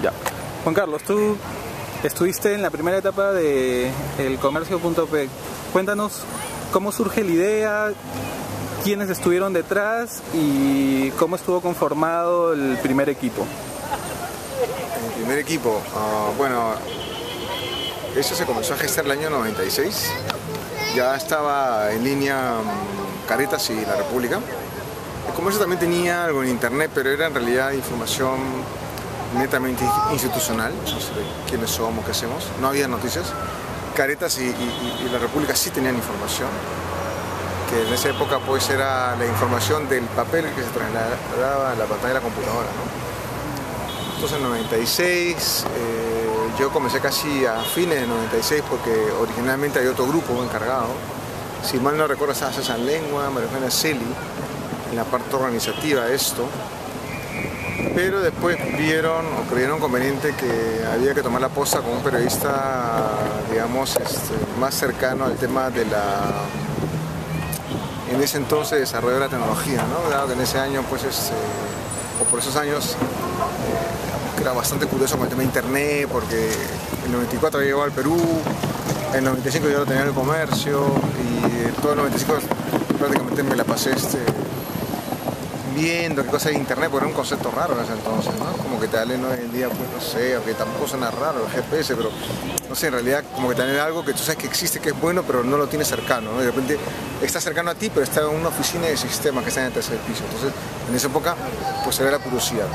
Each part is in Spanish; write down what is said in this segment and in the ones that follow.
Ya. Juan Carlos, tú estuviste en la primera etapa de elcomercio.p. Cuéntanos cómo surge la idea, quiénes estuvieron detrás y cómo estuvo conformado el primer equipo. El primer equipo, bueno, eso se comenzó a gestar el año 96. Ya estaba en línea Caretas y La República. El comercio también tenía algo en internet, pero era en realidad información netamente institucional, no sé quiénes somos, qué hacemos, no había noticias. Caretas y La República sí tenían información, que en esa época pues era la información del papel que se trasladaba a la pantalla de la computadora, ¿no? Entonces en 96, yo comencé casi a fines de 96 porque originalmente había otro grupo encargado. Si mal no recuerdo estaba César Lengua, María Eugenia Celi, en la parte organizativa de esto. Pero después vieron o creyeron conveniente que había que tomar la posta con un periodista, digamos, más cercano al tema de en ese entonces, desarrollo de la tecnología, ¿no? Dado que en ese año, pues, o por esos años, que era bastante curioso con el tema de internet, porque en el 94 llegó al Perú, en el 95 yo lo tenía en el comercio, y todo el 95 prácticamente me la pasé viendo qué cosa hay internet, porque era un concepto raro en ese entonces, ¿no? Como que te hablen hoy en día, pues no sé, aunque tampoco suena raro el GPS, pero no sé, en realidad como que te hablen algo que tú sabes que existe, que es bueno, pero no lo tienes cercano, ¿no? Y de repente está cercano a ti, pero está en una oficina de sistemas que está en el tercer piso. Entonces, en esa época, pues era la curiosidad.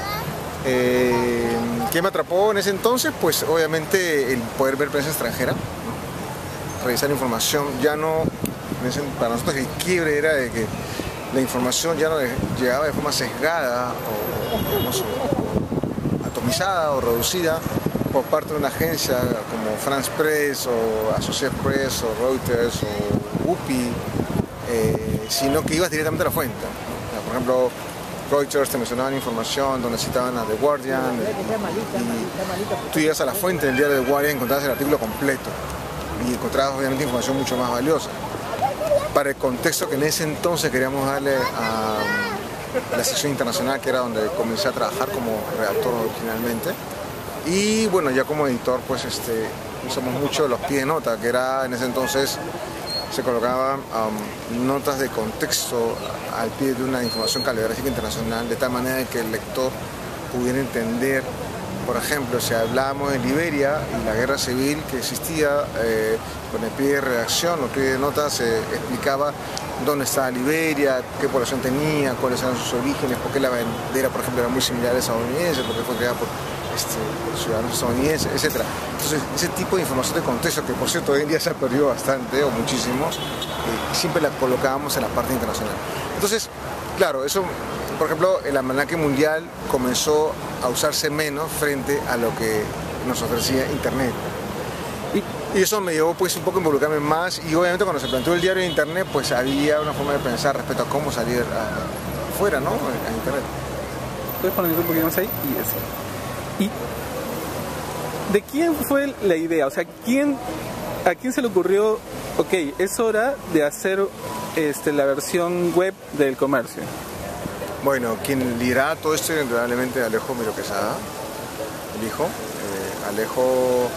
¿Qué me atrapó en ese entonces? Pues obviamente el poder ver prensa extranjera, ¿no? Revisar información, ya no, para nosotros el quiebre era de que la información ya no llegaba de forma sesgada o digamos, atomizada o reducida por parte de una agencia como France Press o Associated Press o Reuters o UPI, sino que ibas directamente a la fuente. Por ejemplo, Reuters te mencionaban información donde citaban a The Guardian y tú ibas a la fuente del diario The Guardian y encontrabas el artículo completo y encontrabas obviamente información mucho más valiosa. Para el contexto que en ese entonces queríamos darle a la sección internacional, que era donde comencé a trabajar como redactor originalmente. Y bueno, ya como editor, pues usamos mucho los pies de nota, que era en ese entonces se colocaban notas de contexto al pie de una información caligrafíca internacional, de tal manera que el lector pudiera entender. Por ejemplo, si hablábamos de Liberia y la guerra civil que existía, con el pie de redacción o pie de notas se explicaba dónde estaba Liberia, qué población tenía, cuáles eran sus orígenes, por qué la bandera, por ejemplo, era muy similar a la estadounidense, por qué fue creada por ciudadanos estadounidenses, etc. Entonces, ese tipo de información de contexto, que por cierto hoy en día se ha perdido bastante o muchísimo, siempre la colocábamos en la parte internacional. Entonces, claro, eso, por ejemplo, el almanaque mundial comenzó a usarse menos frente a lo que nos ofrecía internet. Y eso me llevó pues un poco a involucrarme más, y obviamente cuando se planteó el diario de internet pues había una forma de pensar respecto a cómo salir afuera, ¿no? A internet. ¿Puedes poner un poquito más ahí? ¿Y de quién fue la idea? O sea, ¿a quién se le ocurrió, ok, es hora de hacer la versión web del comercio? Bueno, quien lideraba todo esto era indudablemente Alejo Miro Quesada, el hijo. Alejo,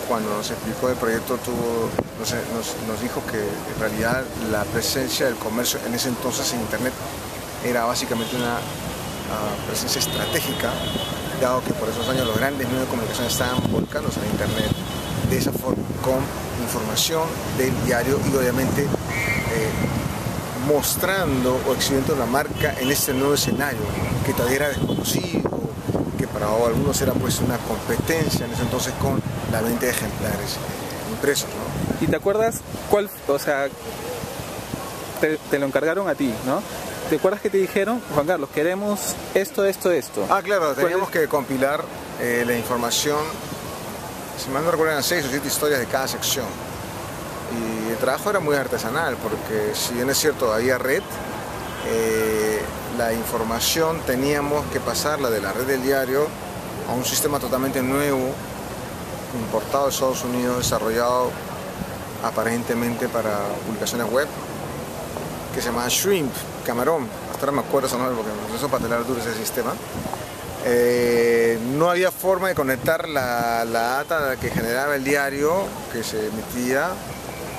cuando nos explicó el proyecto, nos dijo que en realidad la presencia del comercio en ese entonces en internet era básicamente una presencia estratégica, dado que por esos años los grandes medios de comunicación estaban volcándose a internet de esa forma, con información del diario y obviamente mostrando o exhibiendo la marca en este nuevo escenario que todavía era desconocido, que para algunos era pues una competencia en ese entonces con la venta de ejemplares impresos, ¿no? ¿Y te acuerdas cuál, o sea, te lo encargaron a ti, ¿no? ¿Te acuerdas que te dijeron, Juan Carlos, queremos esto? Ah, claro, teníamos que compilar la información, si mal no recuerdo, eran 6 o 7 historias de cada sección. Y el trabajo era muy artesanal, porque si bien es cierto, había red, la información teníamos que pasarla de la red del diario a un sistema totalmente nuevo, importado de Estados Unidos, desarrollado aparentemente para publicaciones web, que se llama Shrimp, camarón. Hasta ahora me acuerdo ese nombre porque me empezó a patelar duro ese sistema. No había forma de conectar la data que generaba el diario que se emitía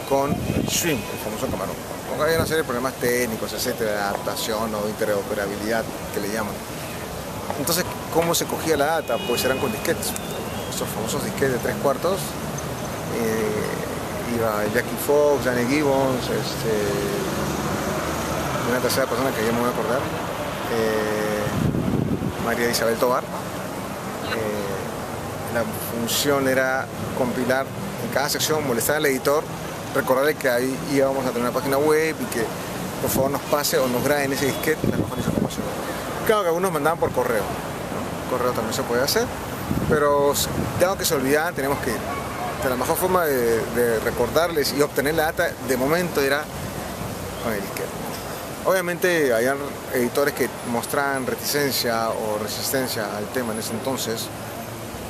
con el stream, el famoso camarón. Porque había una serie de problemas técnicos, etcétera, de adaptación o interoperabilidad que le llaman. Entonces, ¿cómo se cogía la data? Pues eran con disquetes. Estos famosos disquetes de 3/4. Iba Jackie Fox, Danny Gibbons, una tercera persona que ya me voy a acordar, María Isabel Tovar. La función era compilar en cada sección, molestar al editor, recordarle que ahí íbamos a tener una página web y que por favor nos pase o nos grabe en ese disquete la mejor información. Claro que algunos mandaban por correo, ¿no? Correo también se puede hacer, pero dado que se olvidaban, tenemos que la mejor forma de recordarles y obtener la data de momento era con el disquete. Obviamente había editores que mostraban reticencia o resistencia al tema en ese entonces,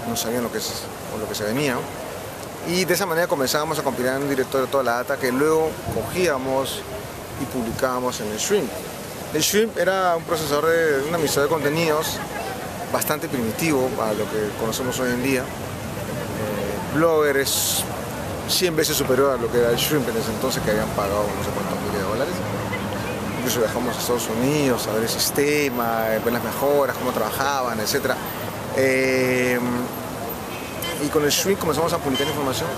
no sabían lo que se venía, y de esa manera comenzábamos a compilar en un directorio toda la data que luego cogíamos y publicábamos en el stream. El stream era un procesador un administrador de contenidos bastante primitivo a lo que conocemos hoy en día. Blogger es 100 veces superior a lo que era el Shrimp en ese entonces, que habían pagado no sé cuántos miles de dólares. Incluso viajamos a Estados Unidos a ver el sistema, ver las mejoras, cómo trabajaban, etc. Y con el Shrimp comenzamos a publicar información.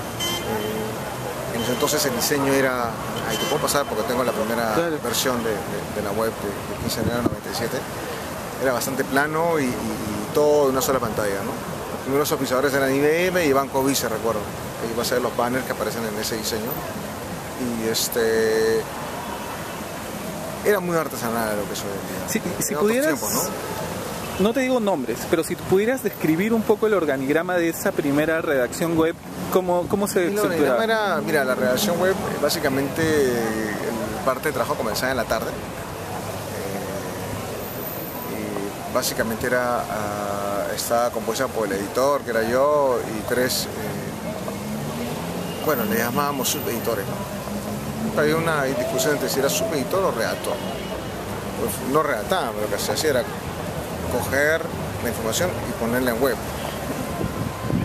En ese entonces el diseño era, ahí te puedo pasar porque tengo la primera versión de la web de 15 de enero de 97. Era bastante plano y todo de una sola pantalla, ¿no? Los primeros auspiciadores eran IBM y Banco Vice, recuerdo, que iba a ser los banners que aparecen en ese diseño. Y era muy artesanal lo que soy hoy en día. Si pudieras, tiempos, ¿no? No te digo nombres, pero si pudieras describir un poco el organigrama de esa primera redacción web, ¿cómo se estructuraba? Era, mira, la redacción web, básicamente, parte de trabajo comenzaba en la tarde. Y básicamente estaba compuesta por el editor, que era yo, y tres, bueno, le llamábamos subeditores, ¿no? Había una discusión entre si era subeditor o redactor. Pues no redactábamos, lo que se hacía era coger la información y ponerla en web.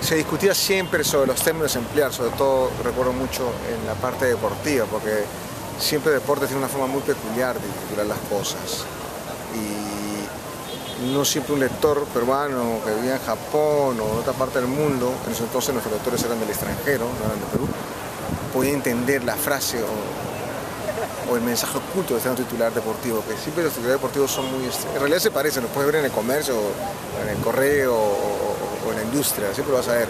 Se discutía siempre sobre los términos a emplear, sobre todo recuerdo mucho en la parte deportiva, porque siempre deporte tiene una forma muy peculiar de titular las cosas. Y no siempre un lector peruano que vivía en Japón o en otra parte del mundo, en ese entonces nuestros lectores eran del extranjero, no eran de Perú, podía entender la frase o el mensaje oculto de este titular deportivo, que siempre los titulares deportivos son muy... En realidad se parecen, los puedes ver en el comercio, en el correo o en la industria, siempre lo vas a ver.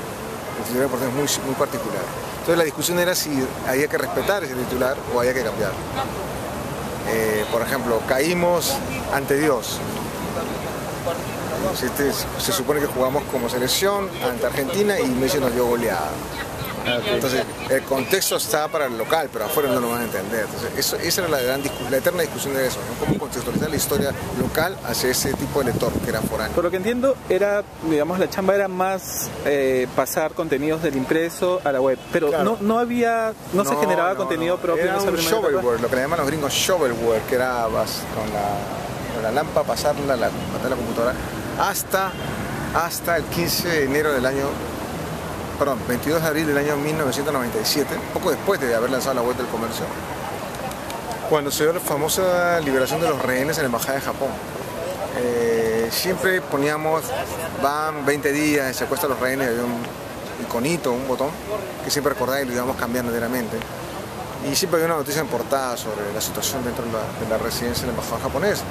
El titular deportivo es muy particular. Entonces la discusión era si había que respetar ese titular o había que cambiar. Por ejemplo, caímos ante Dios. Se supone que jugamos como selección ante Argentina y Messi nos dio goleada. Entonces, el contexto estaba para el local, pero afuera no lo van a entender. Entonces, esa era la eterna discusión de eso, ¿no? Cómo contextualizar la historia local hacia ese tipo de lector que era foráneo. Por lo que entiendo, digamos, la chamba era más pasar contenidos del impreso a la web, pero claro, no se generaba contenido propio en esa primera etapa. Era un shovelware, lo que le llaman los gringos shovelware, que era con la lámpara pasarla a la computadora hasta el 15 de enero del año... Perdón, 22 de abril del año 1997, poco después de haber lanzado la web del comercio, cuando se dio la famosa liberación de los rehenes en la embajada de Japón. Siempre poníamos, van 20 días, se secuestro los rehenes, había un iconito, un botón, que siempre recordaba y lo íbamos cambiando diariamente. Y siempre había una noticia en portada sobre la situación dentro de la residencia de la embajada japonesa.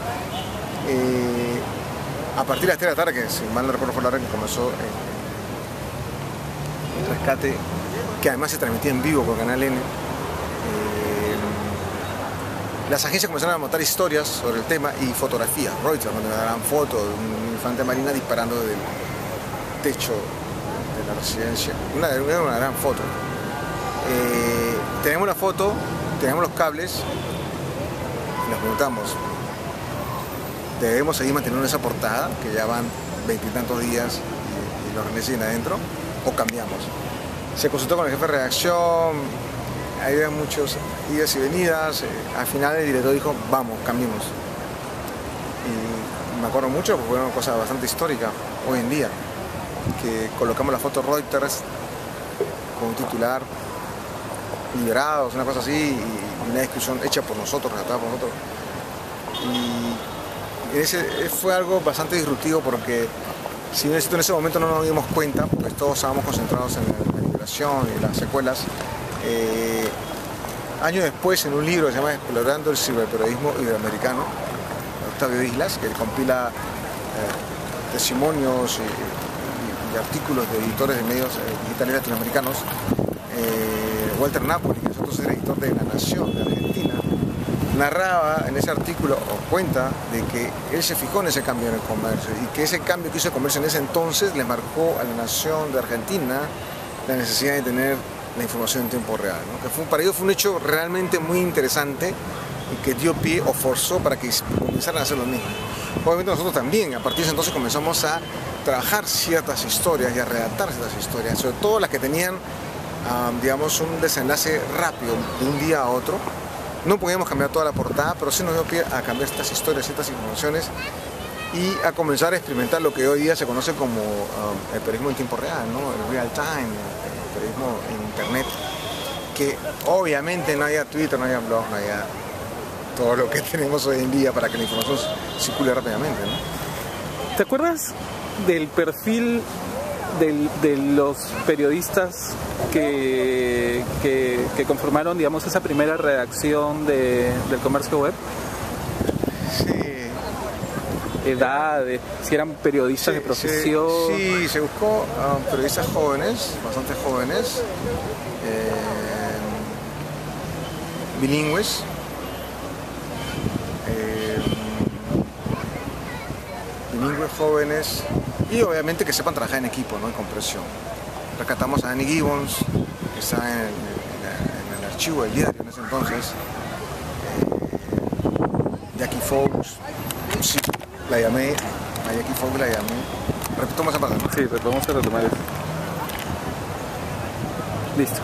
A partir de las 3 de la tarde, que si mal no recuerdo fue la hora que comenzó el rescate, que además se transmitía en vivo por Canal N, las agencias comenzaron a montar historias sobre el tema y fotografías. Reuters, donde me darán fotos de un infante marina disparando del techo de la residencia. Una gran foto. Tenemos la foto, tenemos los cables y nos preguntamos, ¿debemos seguir manteniendo esa portada, que ya van 20 y tantos días y los rehenes siguen adentro, o cambiamos? Se consultó con el jefe de redacción, había muchos idas y venidas. Al final el director dijo, vamos, cambiemos. Y me acuerdo mucho porque fue una cosa bastante histórica. hoy en día, que colocamos la foto Reuters con un titular, liberados, una cosa así, y una descripción hecha por nosotros, redactada por nosotros. Y ese fue algo bastante disruptivo porque si en ese momento no nos dimos cuenta, pues todos estábamos concentrados en la liberación y las secuelas. Años después, en un libro que se llama Explorando el ciberperiodismo iberoamericano, Octavio Islas, que compila testimonios y artículos de editores de medios digitales latinoamericanos, Walter Napoli, que nosotros era editor de La Nación de Argentina, narraba en ese artículo o cuenta de que él se fijó en ese cambio en el comercio y que ese cambio que hizo el comercio en ese entonces le marcó a La Nación de Argentina la necesidad de tener la información en tiempo real, ¿no? Que para ellos fue un hecho realmente muy interesante y que dio pie o forzó para que comenzaran a hacer lo mismo. Obviamente nosotros también, a partir de ese entonces comenzamos a trabajar ciertas historias y a redactar ciertas historias, sobre todo las que tenían, digamos, un desenlace rápido de un día a otro. No podíamos cambiar toda la portada, pero sí nos dio pie a cambiar estas historias, estas informaciones y a comenzar a experimentar lo que hoy día se conoce como el periodismo en tiempo real, ¿no? El real time, el periodismo en internet, que obviamente no haya Twitter, no haya blog, no haya todo lo que tenemos hoy en día para que la información circule rápidamente, ¿no? ¿Te acuerdas del perfil de los periodistas que conformaron, digamos, esa primera redacción del comercio web? Sí. Edades, si eran periodistas de profesión. Sí, se buscó periodistas jóvenes, bastante jóvenes, bilingües, jóvenes y obviamente que sepan trabajar en equipo, ¿no? En compresión. Rescatamos a Danny Gibbons, que está en el archivo del diario en ese entonces, Jackie Fox, sí, la llamé, a Jackie Fox la llamé. Repitamos esa palabra. Sí, vamos a retomar eso. Listo.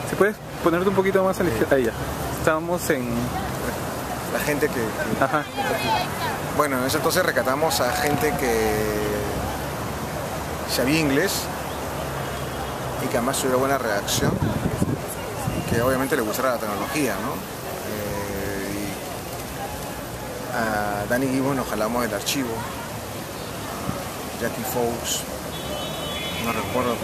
¿Se puedes ponerte un poquito más a la izquierda? Ahí ya. Estábamos en... La gente que Ajá. Bueno, en ese entonces rescatamos a gente que sabía inglés y que además tuviera buena redacción y que obviamente le gustara la tecnología, ¿no? A Danny Gibbons nos jalamos del archivo, Jackie Fox, no recuerdo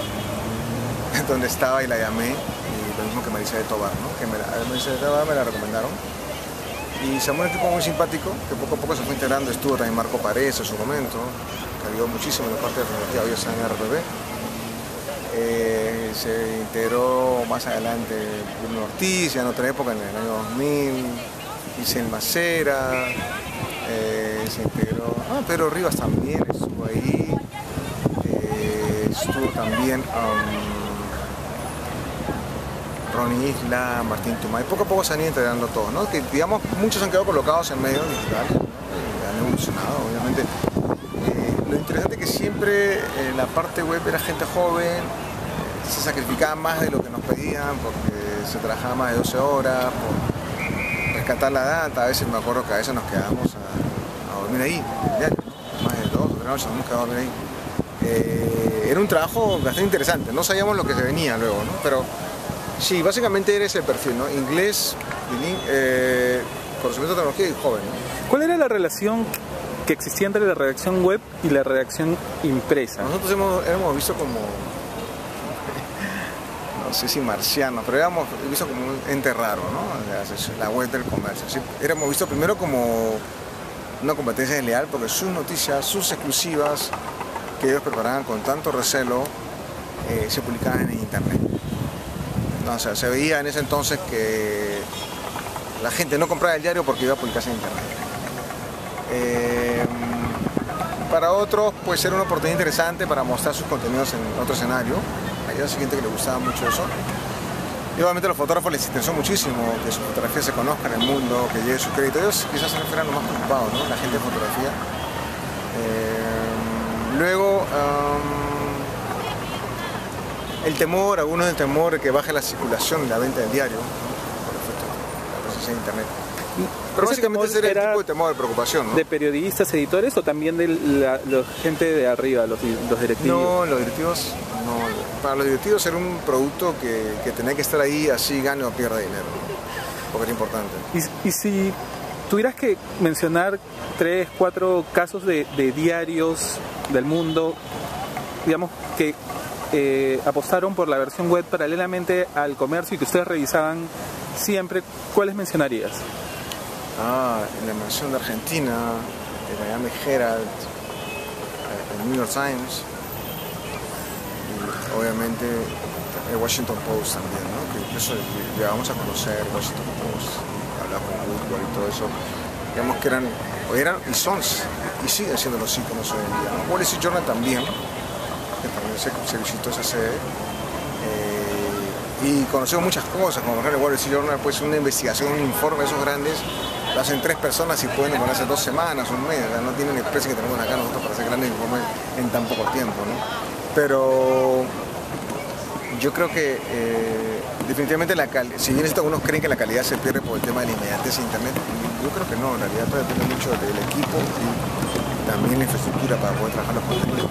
dónde estaba y la llamé, y lo mismo que Marisa de Tobar, ¿no? Que Marisa de Tobar me la recomendaron. Y se armó un equipo muy simpático, que poco a poco se fue integrando. Estuvo también Marco Paredes en su momento, que ayudó muchísimo en la parte de tecnología, hoy está en RPB. Se integró más adelante Bruno Ortiz, ya en otra época, en el año 2000, Isel Macera, se integró, Pedro Rivas también estuvo ahí, estuvo también Ronnie Isla, Martín Tumay, poco a poco se han ido integrando todos, ¿no? Que digamos muchos han quedado colocados en medios digitales, ¿no? Han evolucionado, obviamente. Lo interesante es que siempre en la parte web era gente joven, se sacrificaba más de lo que nos pedían porque se trabajaba más de 12 horas, por rescatar la data. A veces me acuerdo que a veces nos quedábamos a dormir ahí, en el diario, más de 2 o 3 noches nos hemos quedado a dormir ahí. Era un trabajo bastante interesante, no sabíamos lo que se venía luego, ¿no? Pero sí, básicamente era ese perfil, ¿no? Inglés, conocimiento de tecnología y joven, ¿no? ¿Cuál era la relación que existía entre la redacción web y la redacción impresa? Nosotros éramos visto como, no sé si marciano, pero éramos visto como un ente raro, ¿no? La web del comercio. ¿Sí? Éramos visto primero como una competencia desleal porque sus noticias, sus exclusivas que ellos preparaban con tanto recelo se publicaban en internet. No, o sea, se veía en ese entonces que la gente no compraba el diario porque iba a publicarse en internet. Para otros, pues era una oportunidad interesante para mostrar sus contenidos en otro escenario. Había gente que le gustaba mucho eso. Y obviamente a los fotógrafos les interesó muchísimo que su fotografía se conozca en el mundo, que llegue su crédito. Ellos quizás eran los más preocupados, ¿no? La gente de fotografía. Luego, el temor, algunos del temor de que baje la circulación y la venta del diario, ¿no? Por efecto de la presencia de internet. Pero ¿Ese básicamente temor ese era el era tipo de temor de preocupación, ¿no? de periodistas, editores o también de la gente de arriba, los directivos? No, los directivos, no. Para los directivos era un producto que tenía que estar ahí así gane o pierda dinero, ¿no? Porque era importante. Y si tuvieras que mencionar 3, 4 casos de diarios del mundo, digamos, que apostaron por la versión web paralelamente al comercio y que ustedes revisaban siempre, ¿cuáles mencionarías? En la versión de Argentina, el Miami Herald, el New York Times y obviamente el Washington Post también, ¿no? Que incluso llegamos a conocer el Washington Post, hablar con Woodward y todo eso. Digamos que eran y son y siguen siendo los íconos hoy en día, ¿no? Wall Street Journal también, que también se visitó esa sede. Y conocemos muchas cosas, como por ejemplo el Wall Street Journal, pues una investigación, un informe, esos grandes, lo hacen 3 personas y pueden demorarse 2 semanas, un mes, o sea, no tienen el precio que tenemos acá nosotros para hacer grandes informes en tan poco tiempo, ¿no? Pero yo creo que definitivamente si bien algunos creen que la calidad se pierde por el tema de la inmediatez de internet, yo creo que no, en realidad todo depende mucho del equipo y también la infraestructura para poder trabajar los contenidos.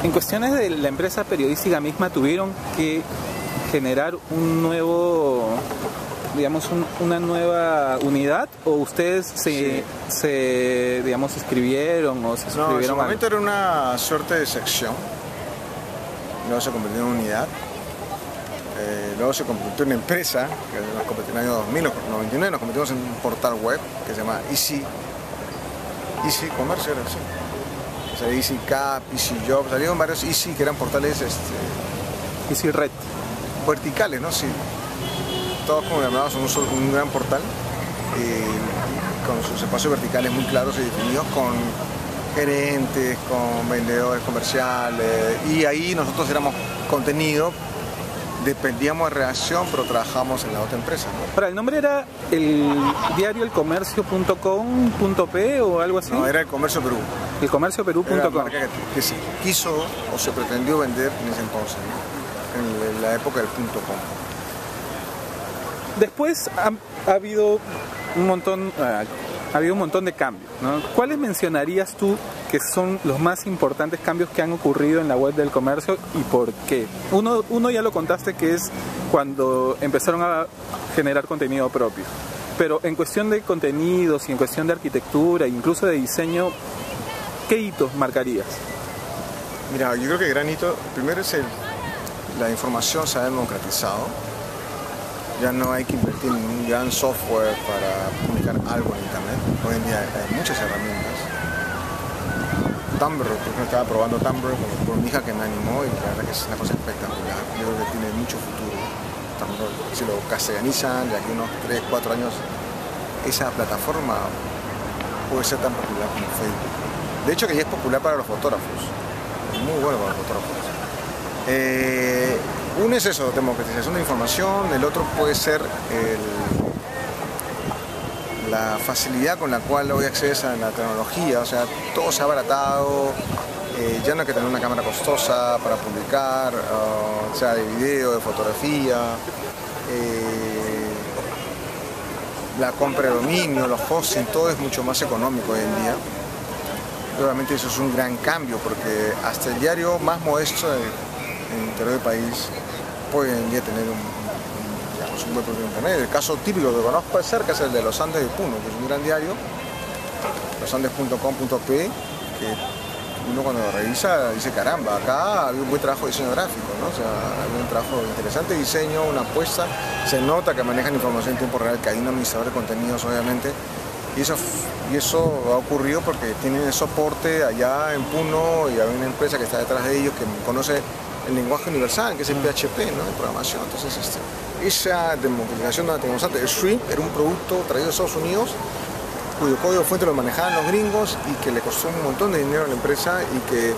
En cuestiones de la empresa periodística misma, ¿tuvieron que generar un nuevo, digamos, una nueva unidad o ustedes digamos, escribieron o se suscribieron? No, en su momento era una suerte de sección, luego se convirtió en unidad, luego se convirtió en empresa, que nos convirtió en el año 2099, nos convertimos en un portal web que se llama Easy Comercio, era así. O sea, Easy Cap, Easy Job, salieron varios Easy que eran portales Easy Red verticales, ¿no? Sí. Todos como llamados son un gran portal con sus espacios verticales muy claros y definidos, con gerentes, con vendedores comerciales, y ahí nosotros éramos contenido, dependíamos de redacción, pero trabajamos en la otra empresa, ¿no? Ahora, ¿el nombre era el diario elcomercio.com.p o algo así? No, era El Comercio Perú. Elcomercioperú.com. Era la marca que se quiso o se pretendió vender en ese entonces, ¿no? En la época del .com. Después ha habido un montón de cambios, ¿no? ¿Cuáles mencionarías tú que son los más importantes cambios que han ocurrido en la web del comercio y por qué? Uno ya lo contaste, que es cuando empezaron a generar contenido propio, pero en cuestión de contenidos y en cuestión de arquitectura, incluso de diseño, ¿qué hitos marcarías? Mira, yo creo que el gran hito, primero es la información se ha democratizado. Ya no hay que invertir en un gran software para publicar algo en internet. Hoy en día hay muchas herramientas. Tumblr, por ejemplo, estaba probando Tumblr por mi hija que me animó y la verdad que es una cosa espectacular. Yo creo que tiene mucho futuro. Tumblr, si lo castellanizan de aquí unos 3, 4 años, esa plataforma puede ser tan popular como Facebook. De hecho que ya es popular para los fotógrafos. Es muy bueno para los fotógrafos. Uno es eso, democratización de información, el otro puede ser la facilidad con la cual hoy accedes a la tecnología, o sea, todo se ha abaratado, ya no hay que tener una cámara costosa para publicar, sea de video, de fotografía, la compra de dominio, los hosting, todo es mucho más económico hoy en día. Obviamente eso es un gran cambio porque hasta el diario más modesto en el interior del país puede hoy en día tener un buen producto de internet. El caso típico que conozco de cerca es el de Los Andes de Puno, que es un gran diario, losandes.com.p, que uno cuando lo revisa dice caramba, acá había un buen trabajo de diseño gráfico, ¿no? O sea, había un trabajo interesante de diseño, una apuesta, se nota que manejan información en tiempo real, que hay un administrador de contenidos obviamente, y eso ha ocurrido porque tienen el soporte allá en Puno y hay una empresa que está detrás de ellos que conoce el lenguaje universal, que es el PHP, ¿no? De programación. Entonces, esa democratización de la tecnología, el Shrimp era un producto traído de Estados Unidos, cuyo código fuente lo manejaban los gringos y que le costó un montón de dinero a la empresa y que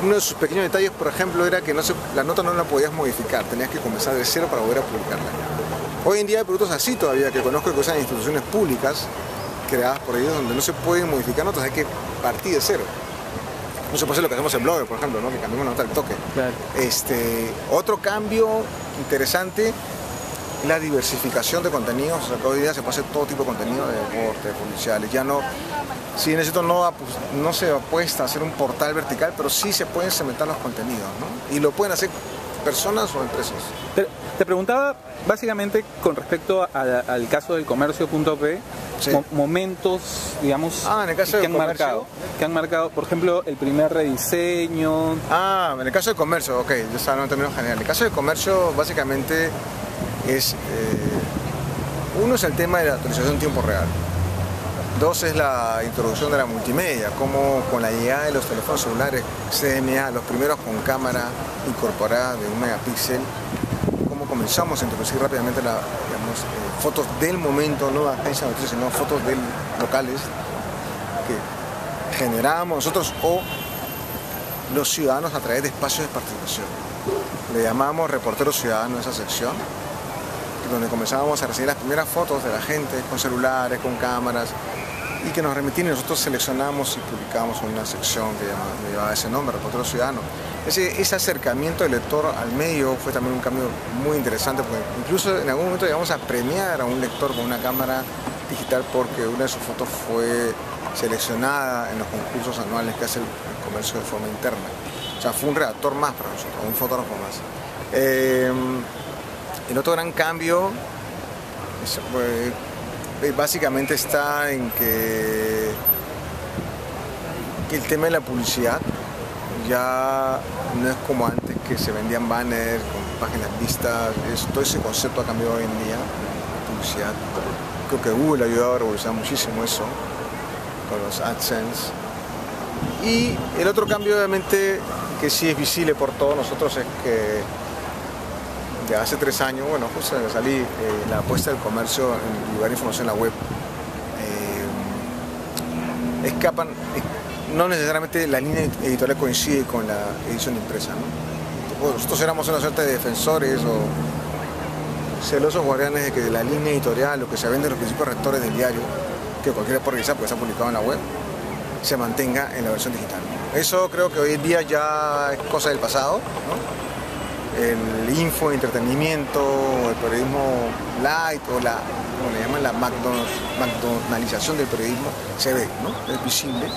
uno de sus pequeños detalles, por ejemplo, era que la nota no la podías modificar, tenías que comenzar de cero para volver a publicarla. Hoy en día hay productos así todavía, que conozco que usan instituciones públicas creadas por ellos, donde no se pueden modificar notas, hay que partir de cero. No se puede hacer lo que hacemos en Blogger, por ejemplo, ¿no? Que cambiamos la nota al toque. Claro. Otro cambio interesante la diversificación de contenidos. O sea, que hoy día se puede hacer todo tipo de contenido de deporte, policiales. Ya no, si en esto no se apuesta a hacer un portal vertical, pero sí se pueden segmentar los contenidos, ¿no? Y lo pueden hacer personas o empresas. Te preguntaba básicamente con respecto al caso del comercio.p, Sí. Momentos, digamos, En el caso que del comercio. que han marcado, por ejemplo, el primer rediseño. En el caso del comercio, ok, yo estaba hablando en términos generales. En el caso del comercio, básicamente es, uno es el tema de la actualización en tiempo real. Dos es la introducción de la multimedia, como con la llegada de los teléfonos celulares CMA, los primeros con cámara incorporada de 1 megapíxel, cómo comenzamos a introducir rápidamente fotos del momento, no agencias de noticias, sino fotos locales que generábamos nosotros o los ciudadanos a través de espacios de participación. Le llamamos reporteros ciudadanos a esa sección, donde comenzábamos a recibir las primeras fotos de la gente con celulares, con cámaras, y que nos remitían y nosotros seleccionamos y publicamos una sección que llevaba ese nombre, reportero ciudadano. Ese acercamiento del lector al medio fue también un cambio muy interesante, porque incluso en algún momento llegamos a premiar a un lector con una cámara digital porque una de sus fotos fue seleccionada en los concursos anuales que hace el comercio de forma interna. O sea, fue un redactor más para nosotros, un fotógrafo más. El otro gran cambio básicamente está en que el tema de la publicidad ya no es como antes, que se vendían banners con páginas vistas. Todo ese concepto ha cambiado hoy en día, la publicidad. Creo que Google ha ayudado a revolucionar muchísimo eso con los AdSense. Y el otro cambio, obviamente, que sí es visible por todos nosotros, es que de hace 3 años, bueno, justo salí la apuesta del comercio en lugar de información en la web, escapan, no necesariamente la línea editorial coincide con la edición de impresa, ¿no? Nosotros éramos una suerte de defensores o celosos guardianes de que la línea editorial, lo que se vende en los principios rectores del diario, que cualquiera puede revisar porque está publicado en la web, se mantenga en la versión digital. Eso creo que hoy en día ya es cosa del pasado, ¿no? El info, entretenimiento, el periodismo light o como le llaman, la McDonaldización del periodismo se ve, ¿no? Es visible.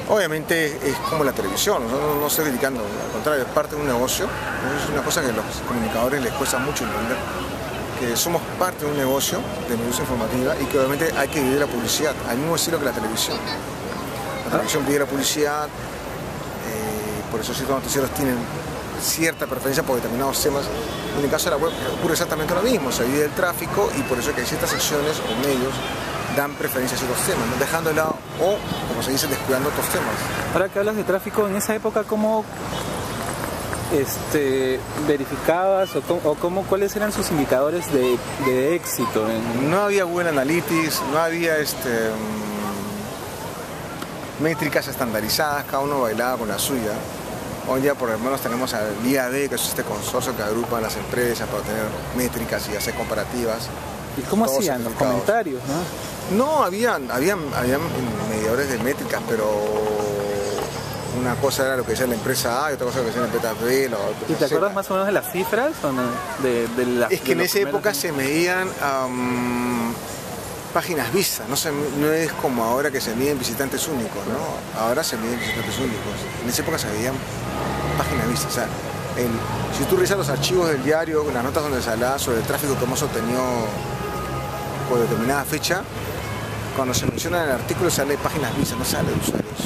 Obviamente es como la televisión, no estoy criticando, al contrario, es parte de un negocio. Es una cosa que a los comunicadores les cuesta mucho entender, que somos parte de un negocio de industria informativa y que obviamente hay que vivir la publicidad, al mismo estilo que la televisión. La televisión vive la publicidad, por eso ciertos noticieros tienen cierta preferencia por determinados temas. En el caso de la web ocurre exactamente lo mismo, se vive el tráfico y por eso es que hay ciertas secciones o medios dan preferencia a ciertos temas, ¿no? Dejando de lado o, como se dice, descuidando otros temas. Ahora que hablas de tráfico, en esa época, ¿cómo verificabas o cuáles eran sus indicadores de éxito? No había Google Analytics, no había métricas estandarizadas, cada uno bailaba con la suya. Hoy día por lo menos tenemos al IAD, que es este consorcio que agrupa a las empresas para tener métricas y hacer comparativas. ¿Y cómo hacían los comentarios, no? No, habían medidores de métricas, pero una cosa era lo que decía la empresa A y otra cosa lo que decía la empresa B. ¿Y te acuerdas más o menos de las cifras? ¿O no? Es que en esa época se medían páginas vistas, no es como ahora que se miden visitantes únicos, ¿no? Ahora se miden visitantes únicos. En esa época se medían páginas vistas. O sea, si tú revisas los archivos del diario, las notas donde se hablaba sobre el tráfico que hemos obtenido por determinada fecha, cuando se menciona en el artículo se habla de páginas vistas, no se habla de usuarios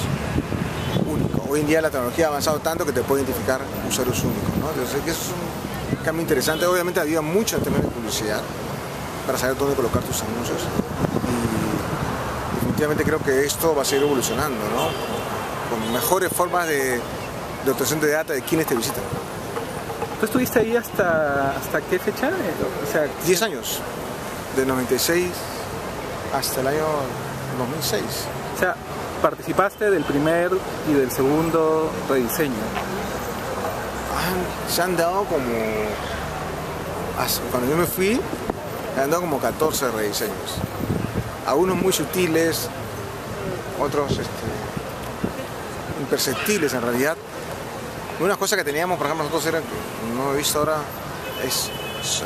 únicos. Hoy en día la tecnología ha avanzado tanto que te puede identificar usuarios únicos, ¿no? Entonces, eso es un cambio interesante. Obviamente ayuda mucho en términos de publicidad para saber dónde colocar tus anuncios. Y definitivamente creo que esto va a seguir evolucionando, ¿no? Con mejores formas de obtención de data de quienes te visitan. ¿Tú estuviste ahí hasta qué fecha? O sea, 10 años, de 96 hasta el año 2006. O sea, participaste del primer y del segundo rediseño. Se han dado como, cuando yo me fui, se han dado como 14 rediseños. Algunos muy sutiles, otros imperceptibles en realidad. Una cosa que teníamos, por ejemplo, nosotros era, que no he visto ahora, es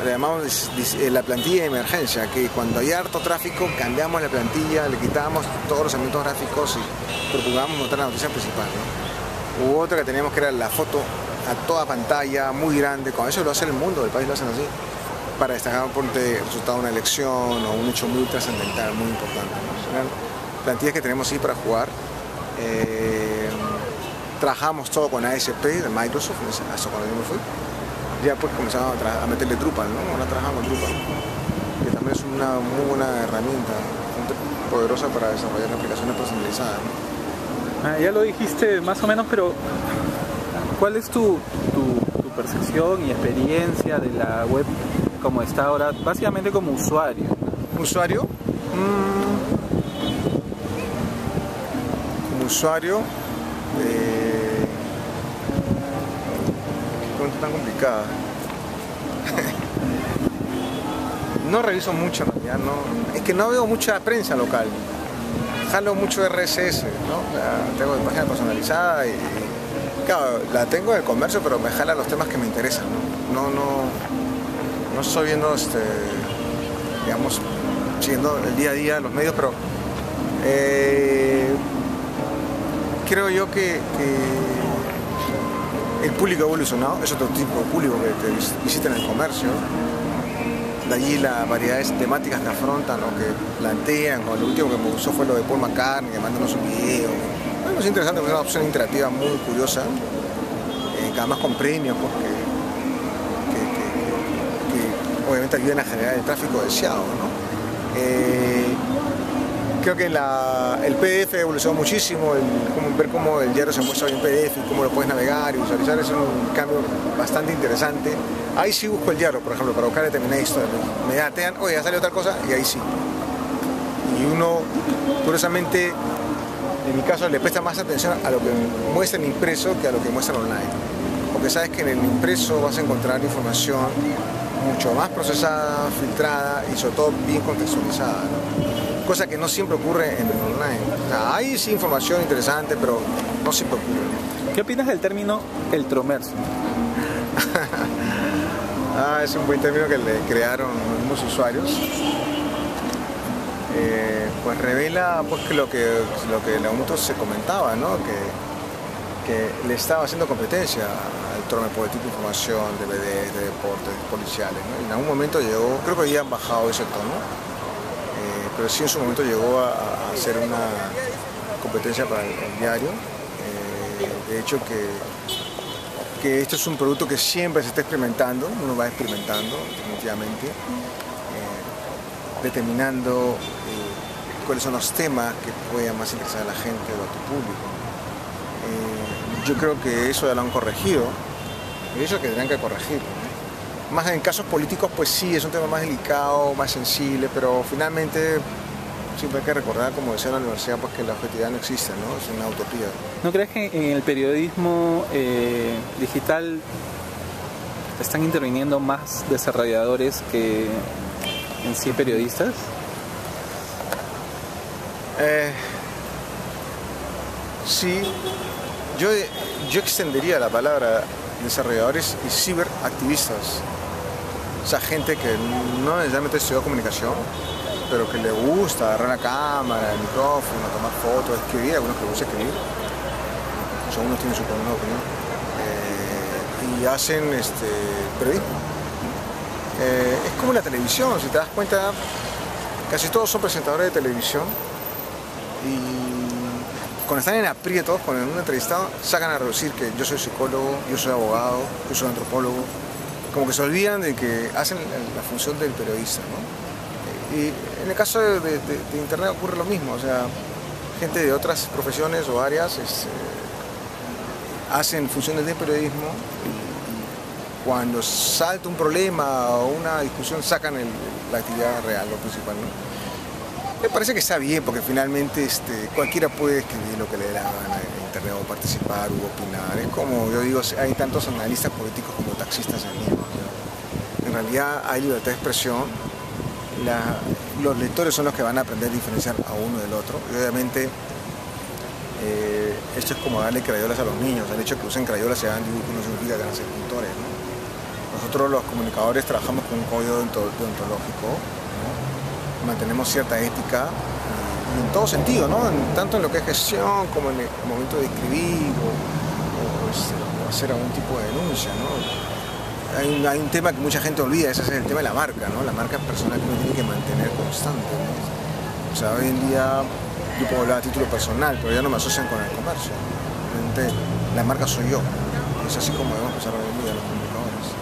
le llamamos la plantilla de emergencia, que cuando hay harto tráfico cambiamos la plantilla, le quitamos todos los elementos gráficos y procuramos mostrar la noticia principal, ¿no? Hubo otra que teníamos que era la foto a toda pantalla, muy grande, con eso lo hace el mundo, el país lo hacen así, para destacar el resultado de una elección o un hecho muy trascendental, muy importante, ¿no? Eran plantillas que tenemos ahí para jugar. Trabajamos todo con ASP de Microsoft, hasta cuando yo me fui. Ya pues comenzamos a meterle Drupal, ¿no? Ahora trabajamos con Drupal, que también es una muy buena herramienta, bastante poderosa para desarrollar aplicaciones personalizadas, ¿no? Ya lo dijiste más o menos, pero ¿cuál es tu percepción y experiencia de la web como está ahora, básicamente como usuario? ¿Usuario? Como usuario, tan complicada. No reviso mucho en realidad, no. Es que no veo mucha prensa local. Jalo mucho RSS, ¿no? O sea, tengo mi página personalizada y claro, la tengo del comercio, pero me jala los temas que me interesan, ¿no? No estoy viendo, digamos, siguiendo el día a día los medios, pero creo yo que el público ha evolucionado, es otro tipo de público que te visita en el comercio. De allí las variedades temáticas que afrontan o que plantean. O lo último que me gustó fue lo de Paul McCartney, llamándonos un video. Bueno, es interesante, es una opción interactiva muy curiosa, que además con premios, porque que obviamente ayudan a generar el tráfico deseado, ¿no? Creo que el PDF evolucionó muchísimo, ver cómo el diario se muestra hoy en PDF y cómo lo puedes navegar y visualizar es un cambio bastante interesante. Ahí sí busco el diario, por ejemplo, para buscar determinada historia. Me datean, oye, ya salió otra cosa, y ahí sí. Y uno, curiosamente, en mi caso, le presta más atención a lo que muestra en impreso que a lo que muestra online. Porque sabes que en el impreso vas a encontrar información mucho más procesada, filtrada y sobre todo bien contextualizada, ¿no? Cosa que no siempre ocurre en el online. O sea, hay sí información interesante, pero no siempre ocurre. ¿Qué opinas del término eltromerso? Es un buen término que le crearon unos usuarios. Pues revela pues, que lo que en algún momento se comentaba, ¿no? Que le estaba haciendo competencia al tromer por el tipo de información, de BD, de deportes, policiales, ¿no? Y en algún momento llegó, creo que hoy han bajado ese tono. Pero sí en su momento llegó a ser una competencia para el diario. De hecho que esto es un producto que siempre se está experimentando, uno va experimentando definitivamente, determinando cuáles son los temas que puedan más interesar a la gente o a tu público. Yo creo que eso ya lo han corregido y eso que tendrán que corregirlo, ¿no? Más en casos políticos, pues sí, es un tema más delicado, más sensible, pero finalmente siempre hay que recordar, como decía en la universidad, pues que la objetividad no existe, ¿no? Es una utopía. ¿No crees que en el periodismo digital están interviniendo más desarrolladores que en sí periodistas? Sí, yo extendería la palabra desarrolladores y ciberactivistas. O sea, gente que no necesariamente estudió comunicación, pero que le gusta agarrar la cámara, el micrófono, tomar fotos, escribir, algunos que les gusta escribir. O sea, unos tienen su propia opinión. Y hacen periodismo. Es como la televisión, si te das cuenta, casi todos son presentadores de televisión y cuando están en aprietos, cuando en un entrevistado sacan a reducir que yo soy psicólogo, yo soy abogado, yo soy antropólogo, como que se olvidan de que hacen la función del periodista, ¿no? Y en el caso de internet ocurre lo mismo, o sea, gente de otras profesiones o áreas hacen funciones de periodismo y cuando salta un problema o una discusión sacan la actividad real, lo principal, ¿no? Me parece que está bien porque finalmente cualquiera puede escribir lo que le dé la gana en internet o participar u opinar. Es como yo digo, hay tantos analistas políticos como taxistas en Lima. O sea, en realidad hay libertad de expresión. Los lectores son los que van a aprender a diferenciar a uno del otro. Y obviamente esto es como darle crayolas a los niños. El hecho de que usen crayolas y hagan dibujos no significa que van a ser pintores, ¿no? Nosotros los comunicadores trabajamos con un código deontológico, ¿no? Mantenemos cierta ética y en todo sentido, ¿no? Tanto en lo que es gestión como en el momento de escribir o hacer algún tipo de denuncia, ¿no? Hay un tema que mucha gente olvida, ese es el tema de la marca, ¿no? La marca personal que uno tiene que mantener constante, ¿no? O sea, hoy en día yo puedo hablar a título personal, pero ya no me asocian con el comercio. Realmente la marca soy yo. Es así como debemos pensar hoy en día los comunicadores.